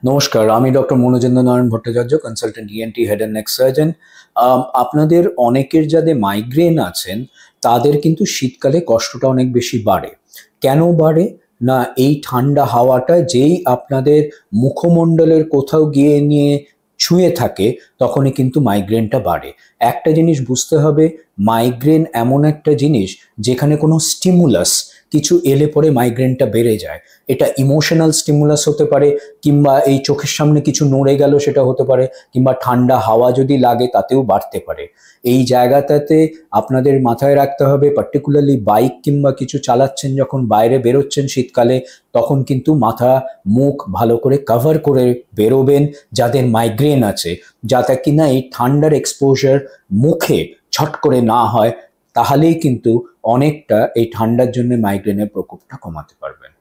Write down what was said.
নমস্কার, আমি doctor Manojendra Narayan Bhattacharya, consultant ENT head and neck surgeon. আপনাদের অনেকের যাদের মাইগ্রেন আছেন তাদের কিন্তু শীতকালে কষ্টটা অনেক বেশি বাড়ে। কেন বাড়ে? না, এই ঠান্ডা হাওয়াটা যেই আপনাদের মুখমণ্ডলের কোথাও গিয়ে নিয়ে ছুঁয়ে থাকে তখনই কিন্তু মাইগ্রেনটা বাড়ে। একটা জিনিস বুঝতে হবে, মাইগ্রেন এমন একটা জিনিস যেখানে কোনো স্টিমুলাস কিছু এলে পরে মাইগ্রেনটা বেড়ে যায়। এটা ইমোশনাল স্টিমুলাস হতে পারে, কিংবা এই চোখের সামনে কিছু নড়ে গেল সেটা হতে পারে, কিংবা ঠান্ডা হাওয়া যদি লাগে তাতেও বাড়তে পারে। এই জায়গাটাতে আপনাদের মাথায় রাখতে হবে, পার্টিকুলারলি বাইক কিংবা কিছু চালাচ্ছেন যখন বাইরে বেরোচ্ছেন শীতকালে, তখন কিন্তু মাথা মুখ ভালো করে কভার করে বেরোবেন যাদের মাইগ্রেন আছে, যাতে কিনা এই ঠান্ডার এক্সপোজার মুখে ছট করে না হয়। তাহলেই কিন্তু অনেকটা এই ঠান্ডার জন্য মাইগ্রেনের প্রকোপটা কমাতে পারবেন।